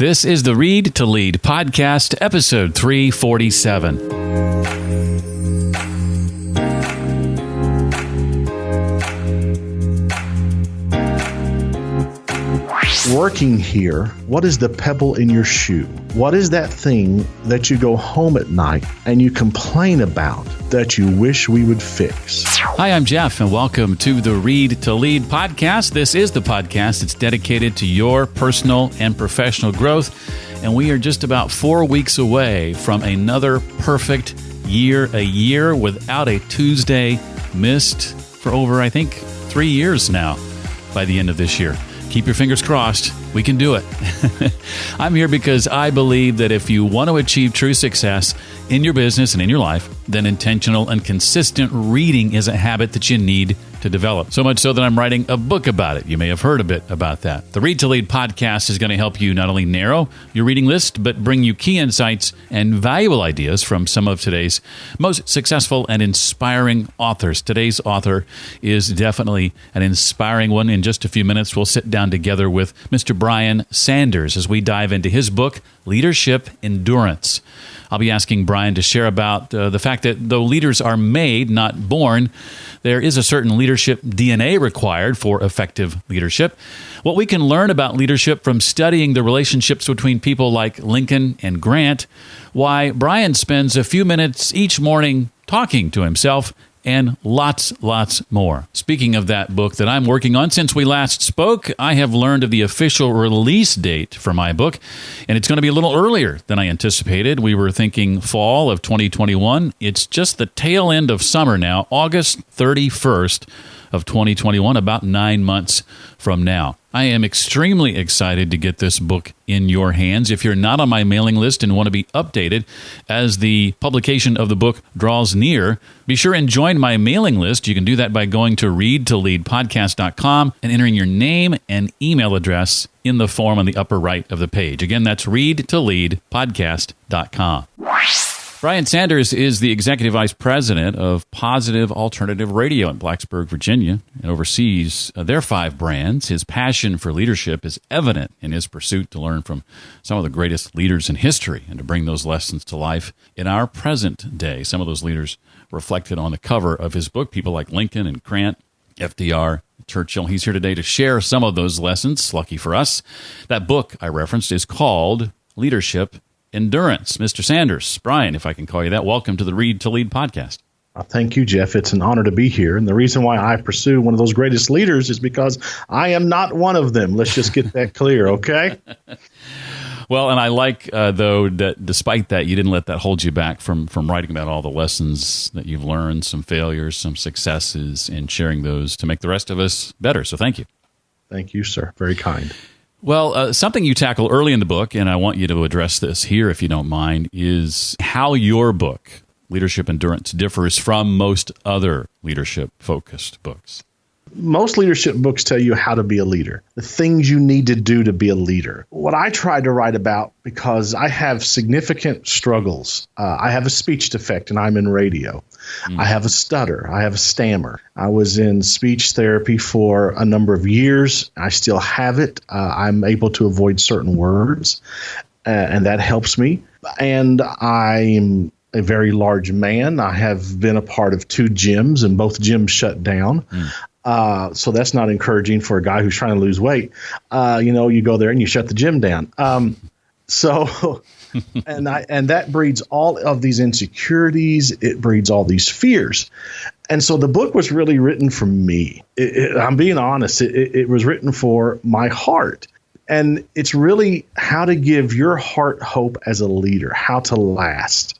This is the Read to Lead podcast, episode 347. Working here, what is the pebble in your shoe? What is that thing that you go home at night and you complain about that you wish we would fix? Hi, I'm Jeff, and welcome to the Read to Lead podcast. This is the podcast that's dedicated to your personal and professional growth, and we are just about 4 weeks away from another perfect year, a year without a Tuesday missed for over, I think, 3 years now by the end of this year. Keep your fingers crossed. We can do it. I'm here because I believe that if you want to achieve true success in your business and in your life, then intentional and consistent reading is a habit that you need to develop. So much so that I'm writing a book about it. You may have heard a bit about that. The Read to Lead podcast is going to help you not only narrow your reading list, but bring you key insights and valuable ideas from some of today's most successful and inspiring authors. Today's author is definitely an inspiring one. In just a few minutes, we'll sit down together with Mr. Brian Sanders as we dive into his book, Leadership Endurance. I'll be asking Brian to share about the fact that though leaders are made, not born, there is a certain leadership DNA required for effective leadership. What we can learn about leadership from studying the relationships between people like Lincoln and Grant, why Brian spends a few minutes each morning talking to himself, and lots more. Speaking of that book that I'm working on, since we last spoke, I have learned of the official release date for my book, and it's going to be a little earlier than I anticipated. We were thinking fall of 2021. It's just the tail end of summer now, August 31st of 2021, about 9 months from now. I am extremely excited to get this book in your hands. If you're not on my mailing list and want to be updated as the publication of the book draws near, be sure and join my mailing list. You can do that by going to readtoleadpodcast.com and entering your name and email address in the form on the upper right of the page. Again, that's readtoleadpodcast.com. Brian Sanders is the Executive Vice President of Positive Alternative Radio in Blacksburg, Virginia, and oversees their 5 brands. His passion for leadership is evident in his pursuit to learn from some of the greatest leaders in history and to bring those lessons to life in our present day. Some of those leaders reflected on the cover of his book, people like Lincoln and Grant, FDR, Churchill. He's here today to share some of those lessons. Lucky for us. That book I referenced is called Leadership Endurance. Mr. Sanders, Brian, if I can call you that, welcome to the Read to Lead podcast. Thank you, Jeff. It's an honor to be here. And the reason why I pursue one of those greatest leaders is because I am not one of them. Let's just get that clear, okay? Well, and I like, though, that despite that, you didn't let that hold you back from writing about all the lessons that you've learned, some failures, some successes, and sharing those to make the rest of us better. So thank you. Thank you, sir. Very kind. Well, something you tackle early in the book, and I want you to address this here if you don't mind, is how your book, Leadership Endurance, differs from most other leadership-focused books. Most leadership books tell you how to be a leader, the things you need to do to be a leader. What I tried to write about, because I have significant struggles. I have a speech defect and I'm in radio. I have a stutter. I have a stammer. I was in speech therapy for a number of years. I still have it. I'm able to avoid certain words, and that helps me. And I'm a very large man. I have been a part of 2 gyms, and both gyms shut down. So that's not encouraging for a guy who's trying to lose weight. You go there and you shut the gym down. And that breeds all of these insecurities. It breeds all these fears. And so the book was really written for me. I'm being honest. It was written for my heart. And it's really how to give your heart hope as a leader, how to last.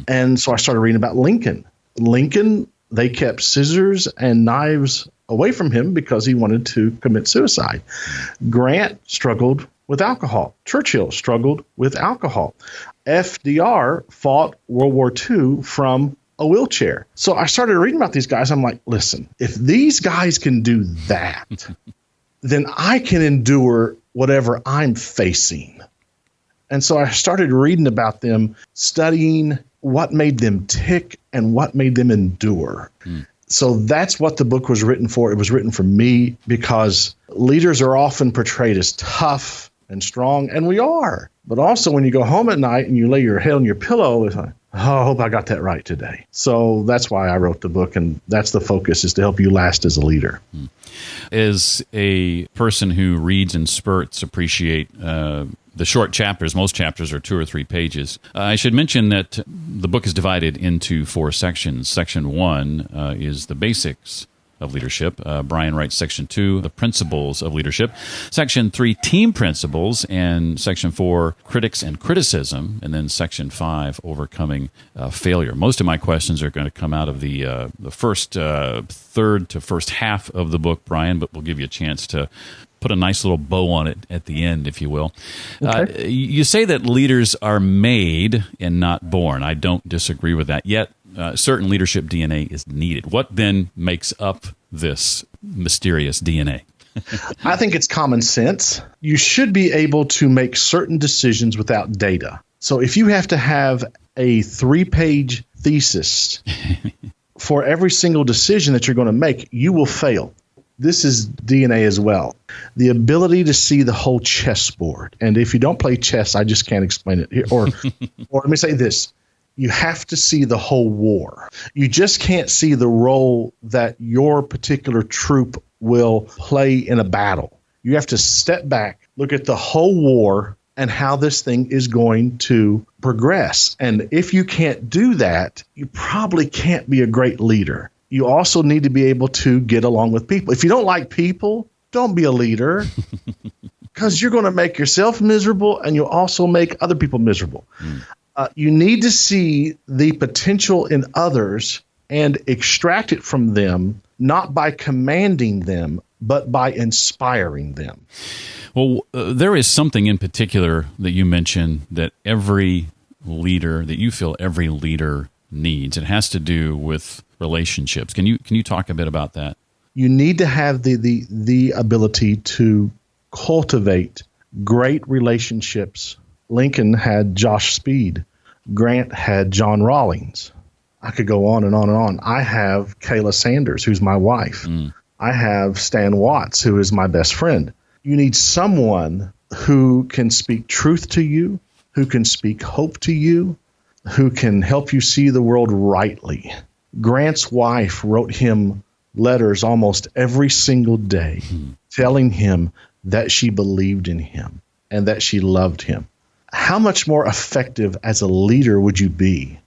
And so I started reading about Lincoln. Lincoln, they kept scissors and knives away from him because he wanted to commit suicide. Grant struggled with alcohol. Churchill struggled with alcohol. FDR fought World War II from a wheelchair. So I started reading about these guys. I'm like, listen, if these guys can do that, then I can endure whatever I'm facing. And so I started reading about them, studying what made them tick and what made them endure. So that's what the book was written for. It was written for me because leaders are often portrayed as tough, and strong, and we are. But also when you go home at night and you lay your head on your pillow, it's like, oh, I hope I got that right today. So that's why I wrote the book, and that's the focus, is to help you last as a leader. As a person who reads in spurts, appreciate the short chapters. Most chapters are 2 or 3 pages. I should mention that the book is divided into 4 sections. Section 1 is the basics of leadership. Brian writes Section 2, the principles of leadership. Section 3, team principles. And Section 4, critics and criticism. And then Section 5, overcoming failure. Most of my questions are going to come out of the first third to first half of the book, Brian, but we'll give you a chance to put a nice little bow on it at the end, if you will. Okay. You say that leaders are made and not born. I don't disagree with that. Yet, certain leadership DNA is needed. What then makes up this mysterious DNA? I think it's common sense. You should be able to make certain decisions without data. So if you have to have a 3-page thesis for every single decision that you're going to make, you will fail. This is DNA as well. The ability to see the whole chessboard. And if you don't play chess, I just can't explain it here. Or let me say this. You have to see the whole war. You just can't see the role that your particular troop will play in a battle. You have to step back, look at the whole war and how this thing is going to progress. And if you can't do that, you probably can't be a great leader. You also need to be able to get along with people. If you don't like people, don't be a leader, because you're going to make yourself miserable and you'll also make other people miserable. You need to see the potential in others and extract it from them, not by commanding them, but by inspiring them. Well, there is something in particular that you mentioned that every leader, that you feel every leader needs. It has to do with relationships. Can you talk a bit about that? You need to have the ability to cultivate great relationships. Lincoln had Josh Speed. Grant had John Rawlings. I could go on and on and on. I have Kayla Sanders, who's my wife. I have Stan Watts, who is my best friend. You need someone who can speak truth to you, who can speak hope to you, who can help you see the world rightly. Grant's wife wrote him letters almost every single day, telling him that she believed in him and that she loved him. How much more effective as a leader would you be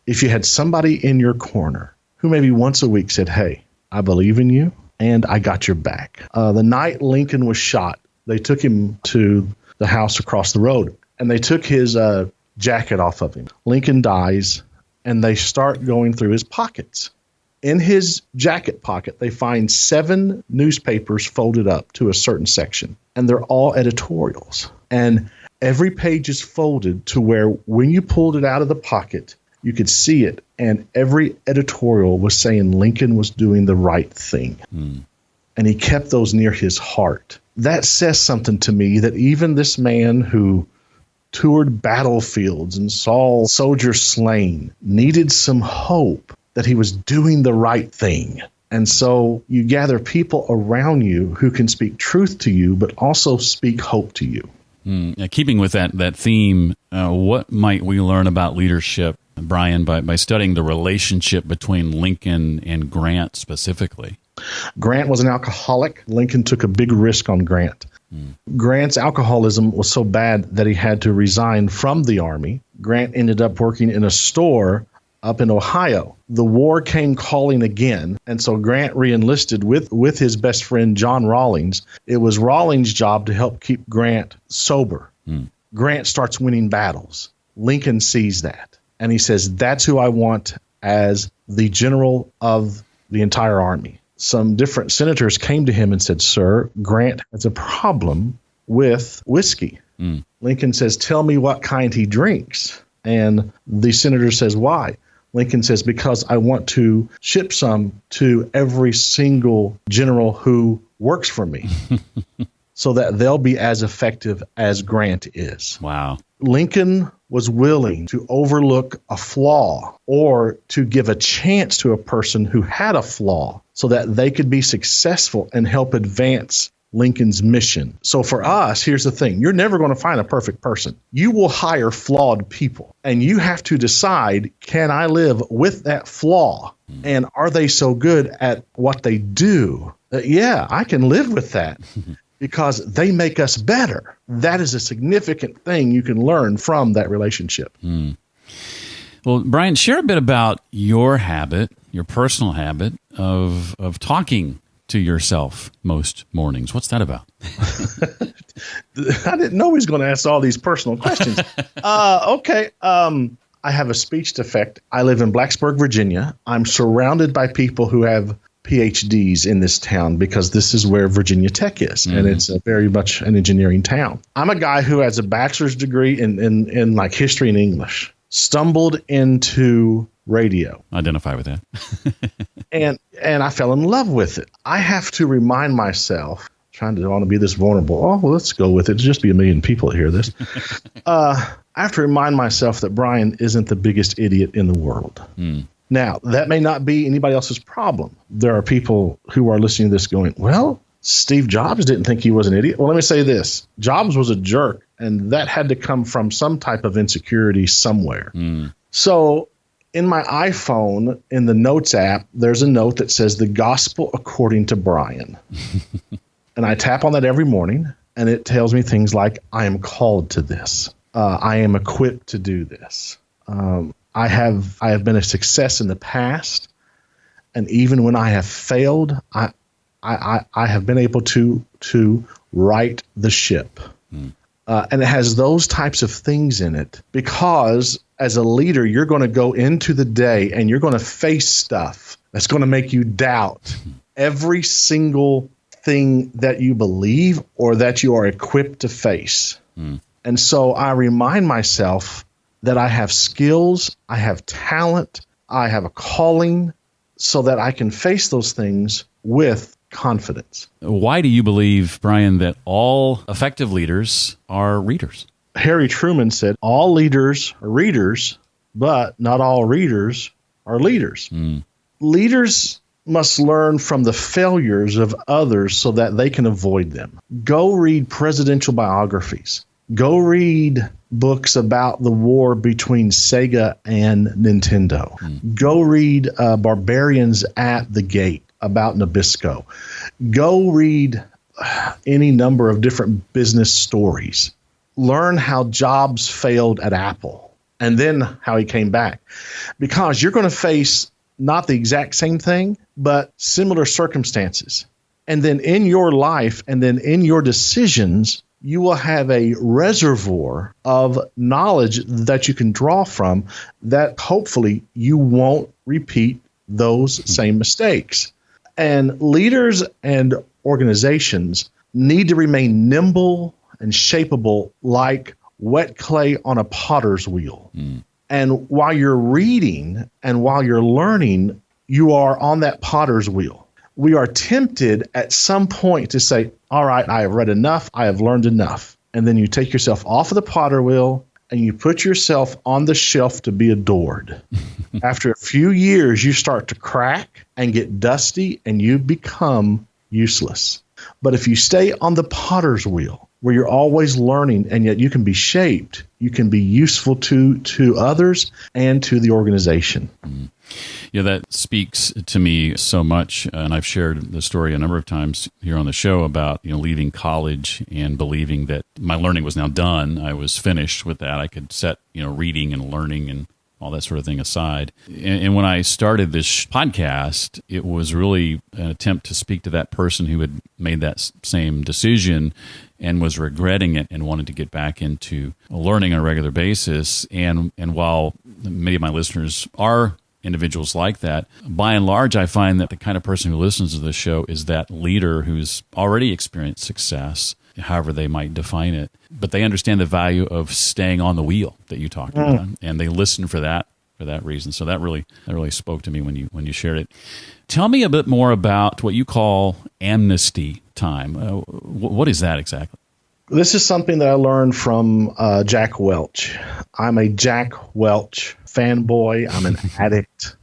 if you had somebody in your corner who maybe once a week said, hey, I believe in you and I got your back? The night Lincoln was shot, they took him to the house across the road and they took his jacket off of him. Lincoln dies and they start going through his pockets. In his jacket pocket, they find 7 newspapers folded up to a certain section, and they're all editorials. And every page is folded to where when you pulled it out of the pocket, you could see it, and every editorial was saying Lincoln was doing the right thing. And he kept those near his heart. That says something to me, that even this man who toured battlefields and saw soldiers slain needed some hope that he was doing the right thing. And so you gather people around you who can speak truth to you, but also speak hope to you. Keeping with that theme, what might we learn about leadership, Brian, by studying the relationship between Lincoln and Grant specifically? Grant was an alcoholic. Lincoln took a big risk on Grant. Grant's alcoholism was so bad that he had to resign from the Army. Grant ended up working in a store up in Ohio. The war came calling again, and so Grant reenlisted with his best friend John Rawlings. It was Rawlings' job to help keep Grant sober. Grant starts winning battles. Lincoln sees that, and he says, that's who I want as the general of the entire army. Some different senators came to him and said, sir, Grant has a problem with whiskey. Lincoln says, tell me what kind he drinks. And the senator says, why? Lincoln says, because I want to ship some to every single general who works for me so that they'll be as effective as Grant is. Wow. Lincoln was willing to overlook a flaw or to give a chance to a person who had a flaw so that they could be successful and help advance Lincoln's mission. So for us, here's the thing. You're never going to find a perfect person. You will hire flawed people, and you have to decide, can I live with that flaw? And are they so good at what they do that, yeah, I can live with that because they make us better. That is a significant thing you can learn from that relationship. Well, Brian, share a bit about your habit, your personal habit of talking to yourself most mornings. What's that about? I didn't know he was going to ask all these personal questions. Okay. I have a speech defect. I live in Blacksburg, Virginia. I'm surrounded by people who have PhDs in this town because this is where Virginia Tech is, and it's very much an engineering town. I'm a guy who has a bachelor's degree in like history and English. Stumbled into radio. Identify with that. and I fell in love with it. I have to remind myself, trying to want to be this vulnerable. Oh, well, let's go with it. It'll just be a million people that hear this. I have to remind myself that Brian isn't the biggest idiot in the world. Now, that may not be anybody else's problem. There are people who are listening to this going, well, Steve Jobs didn't think he was an idiot. Well, let me say this. Jobs was a jerk, and that had to come from some type of insecurity somewhere. So in my iPhone, in the Notes app, there's a note that says the gospel according to Brian. And I tap on that every morning, and it tells me things like, I am called to this. I am equipped to do this. I have been a success in the past, and even when I have failed, I have been able to right the ship. And it has those types of things in it because as a leader, you're going to go into the day and you're going to face stuff that's going to make you doubt every single thing that you believe or that you are equipped to face. And so I remind myself that I have skills, I have talent, I have a calling so that I can face those things with confidence. Why do you believe, Brian, that all effective leaders are readers? Harry Truman said, all leaders are readers, but not all readers are leaders. Leaders must learn from the failures of others so that they can avoid them. Go read presidential biographies. Go read books about the war between Sega and Nintendo. Go read Barbarians at the Gate about Nabisco. Go read any number of different business stories. Learn how Jobs failed at Apple and then how he came back. Because you're going to face not the exact same thing, but similar circumstances. And then in your life and then in your decisions, you will have a reservoir of knowledge that you can draw from that hopefully you won't repeat those same mistakes. And leaders and organizations need to remain nimble and shapeable like wet clay on a potter's wheel. And while you're reading and while you're learning, you are on that potter's wheel. We are tempted at some point to say, all right, I have read enough, I have learned enough. And then you take yourself off of the potter wheel and you put yourself on the shelf to be adored. After a few years, you start to crack and get dusty and you become useless. But if you stay on the potter's wheel, where you're always learning and yet you can be shaped, you can be useful to others and to the organization. Yeah, that speaks to me so much, and I've shared the story a number of times here on the show about leaving college and believing that my learning was now done. I was finished with that. I could set reading and learning and all that sort of thing aside. And when I started this podcast, it was really an attempt to speak to that person who had made that same decision and was regretting it and wanted to get back into learning on a regular basis. And while many of my listeners are individuals like that, by and large, I find that the kind of person who listens to this show is that leader who's already experienced success, however they might define it, but they understand the value of staying on the wheel that you talked about, and they listen for that reason. So that really spoke to me when you shared it. Tell me a bit more about what you call amnesty time. What is that exactly? This is something that I learned from Jack Welch. I'm a Jack Welch fanboy. I'm an addict.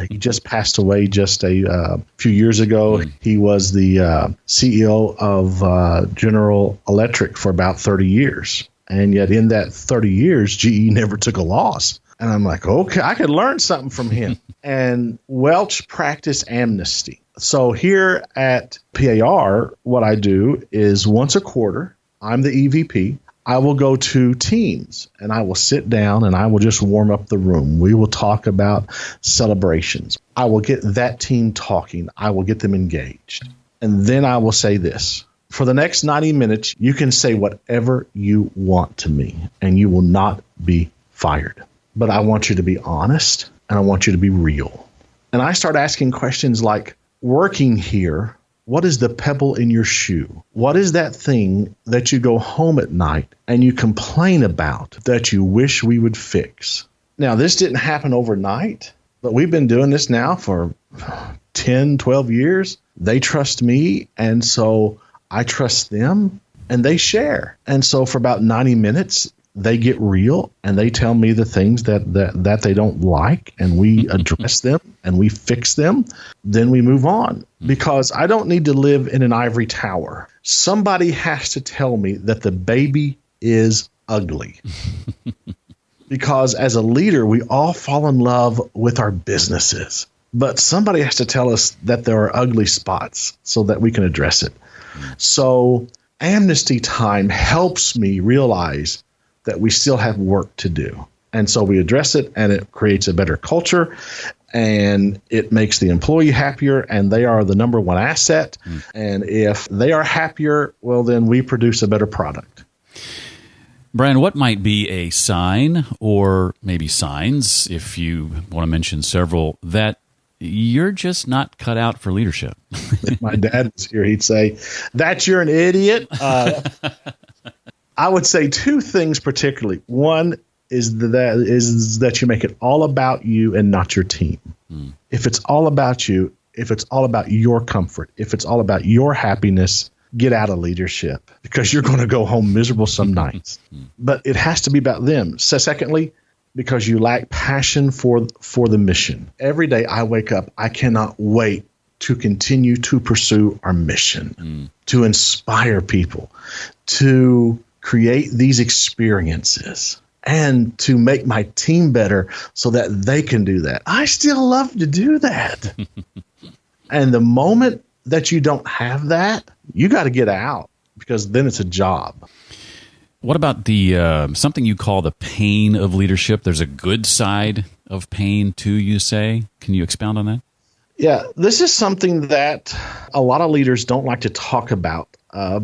He just passed away just a few years ago. He was the CEO of General Electric for about 30 years. And yet in that 30 years, GE never took a loss. And I'm like, okay, I could learn something from him. And Welch practiced amnesty. So here at PAR, what I do is once a quarter, I'm the EVP. I will go to teams and I will sit down and I will just warm up the room. We will talk about celebrations. I will get that team talking. I will get them engaged. And then I will say this. For the next 90 minutes, you can say whatever you want to me and you will not be fired. But I want you to be honest and I want you to be real. And I start asking questions like, working here, what is the pebble in your shoe? What is that thing that you go home at night and you complain about that you wish we would fix? Now, this didn't happen overnight, but we've been doing this now for 10, 12 years. They trust me, and so I trust them, and they share. And so for about 90 minutes, they get real and they tell me the things that they don't like, and we address them and we fix them. Then we move on, because I don't need to live in an ivory tower. Somebody has to tell me that the baby is ugly. Because as a leader, we all fall in love with our businesses, but somebody has to tell us that there are ugly spots so that we can address it. So amnesty time helps me realize that we still have work to do. And so we address it, and it creates a better culture, and it makes the employee happier, and they are the number one asset. And if they are happier, well, then we produce a better product. Brian, what might be a sign, or maybe signs, if you want to mention several, that you're just not cut out for leadership? If my dad was here, he'd say, "That you're an idiot." I would say two things particularly. One is that you make it all about you and not your team. If it's all about you, if it's all about your comfort, if it's all about your happiness, get out of leadership, because you're going to go home miserable some nights. But it has to be about them. So secondly, because you lack passion for the mission. Every day I wake up, I cannot wait to continue to pursue our mission, to inspire people, to create these experiences, and to make my team better so that they can do that. I still love to do that. And the moment that you don't have that, you got to get out, because then it's a job. What about the something you call the pain of leadership? There's a good side of pain too, you say. Can you expound on that? Yeah, this is something that a lot of leaders don't like to talk about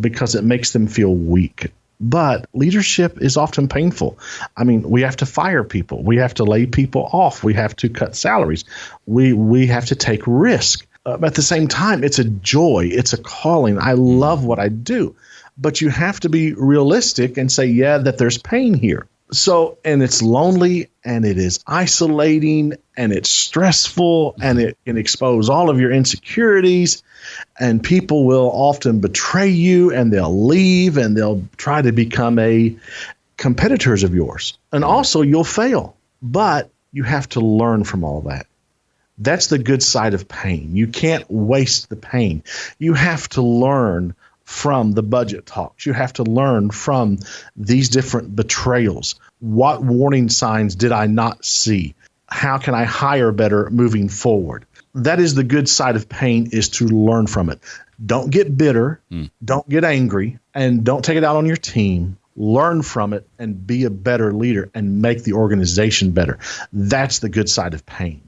because it makes them feel weak. But leadership is often painful. I mean, we have to fire people. We have to lay people off. We have to cut salaries. We have to take risk. At the same time, it's a joy. It's a calling. I love what I do. But you have to be realistic and say, yeah, that there's pain here. So, and it's lonely, and it is isolating, and it's stressful, and it can expose all of your insecurities, and people will often betray you, and they'll leave, and they'll try to become competitors of yours. And also you'll fail, but you have to learn from all that. That's the good side of pain. You can't waste the pain. You have to learn from the budget talks. You have to learn from these different betrayals. What warning signs did I not see? How can I hire better moving forward? That is the good side of pain, is to learn from it. Don't get bitter. Don't get angry, and don't take it out on your team. Learn from it and be a better leader and make the organization better. That's the good side of pain.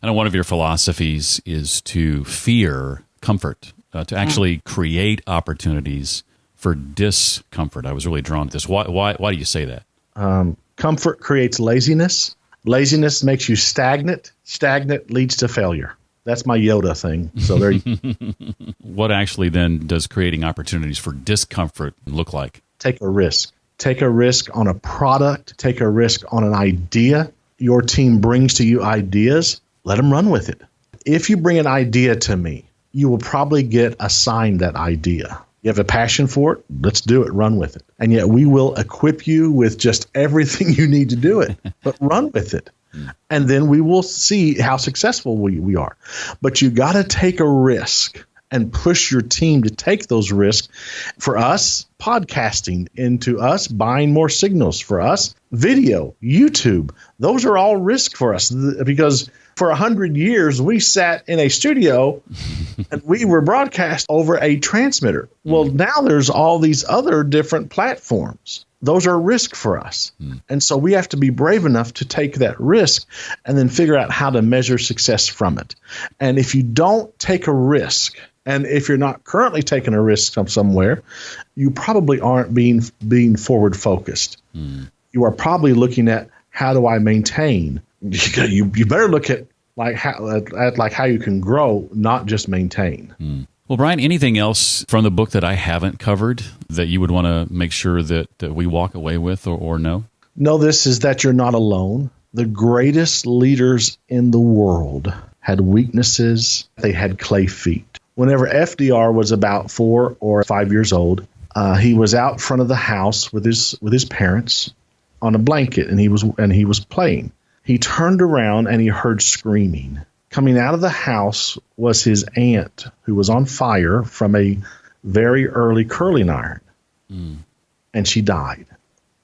I know one of your philosophies is to fear comfort. To actually create opportunities for discomfort. I was really drawn to this. Why do you say that? Comfort creates laziness. Laziness makes you stagnant. Stagnant leads to failure. That's my Yoda thing. So there you What actually then does creating opportunities for discomfort look like? Take a risk. Take a risk on a product. Take a risk on an idea. Your team brings to you ideas. Let them run with it. If you bring an idea to me, you will probably get assigned that idea. You have a passion for it, let's do it, run with it. And yet we will equip you with just everything you need to do it, but run with it. And then we will see how successful we are. But you got to take a risk and push your team to take those risks. For us, podcasting, into us, buying more signals. For us, video, YouTube. Those are all risk for us because for 100 years, we sat in a studio and we were broadcast over a transmitter. Well, now there's all these other different platforms. Those are risk for us. And so we have to be brave enough to take that risk and then figure out how to measure success from it. And if you don't take a risk, and if you're not currently taking a risk somewhere, you probably aren't being forward focused. You are probably looking at, how do I maintain? You better look at how you can grow, not just maintain. Well, Brian, anything else from the book that I haven't covered that you would want to make sure that we walk away with or know? Know this is that you're not alone. The greatest leaders in the world had weaknesses. They had clay feet. Whenever FDR was about 4 or 5 years old, he was out front of the house with his parents on a blanket, and he was playing. He turned around and he heard screaming. Coming out of the house was his aunt, who was on fire from a very early curling iron, and she died.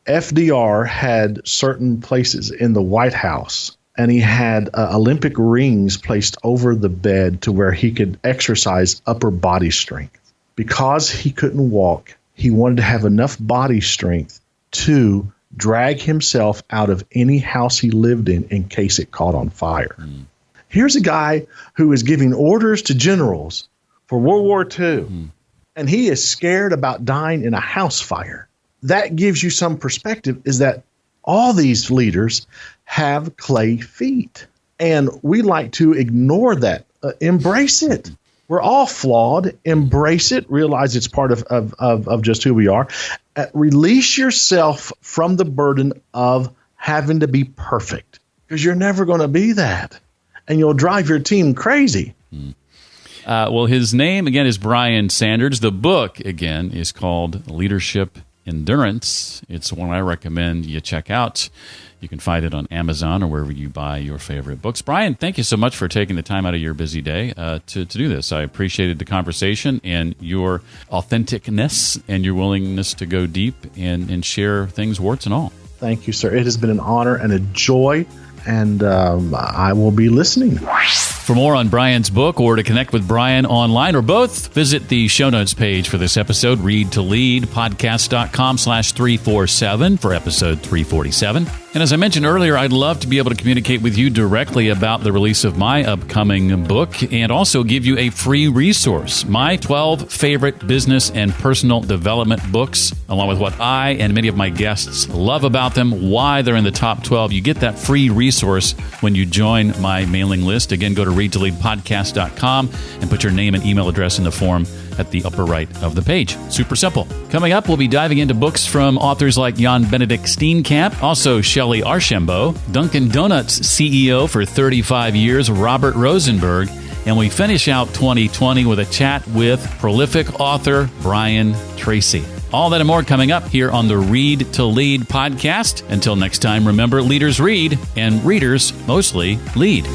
FDR had certain places in the White House, and he had Olympic rings placed over the bed to where he could exercise upper body strength. Because he couldn't walk, he wanted to have enough body strength to drag himself out of any house he lived in case it caught on fire. Here's a guy who is giving orders to generals for World War II, and he is scared about dying in a house fire. That gives you some perspective, is that all these leaders have clay feet, and we like to ignore that. Embrace it. We're all flawed. Embrace it. Realize it's part of just who we are. Release yourself from the burden of having to be perfect, because you're never going to be that, and you'll drive your team crazy. Well, his name, again, is Brian Sanders. The book, again, is called Leadership Endurance. It's one I recommend you check out. You can find it on Amazon or wherever you buy your favorite books. Brian, thank you so much for taking the time out of your busy day to do this. I appreciated the conversation and your authenticness and your willingness to go deep and share things, warts and all. Thank you, sir. It has been an honor and a joy, and I will be listening. For more on Brian's book or to connect with Brian online or both, visit the show notes page for this episode, readtoleadpodcast.com/347 for episode 347. And as I mentioned earlier, I'd love to be able to communicate with you directly about the release of my upcoming book and also give you a free resource, my 12 favorite business and personal development books, along with what I and many of my guests love about them, why they're in the top 12. You get that free resource when you join my mailing list. Again, go to readtoleadpodcast.com and put your name and email address in the form at the upper right of the page. Super simple. Coming up, we'll be diving into books from authors like Jan Benedict Steenkamp, also Shelley Archambault, Dunkin' Donuts CEO for 35 years, Robert Rosenberg, and we finish out 2020 with a chat with prolific author Brian Tracy. All that and more coming up here on the Read to Lead podcast. Until next time, remember, leaders read, and readers mostly lead.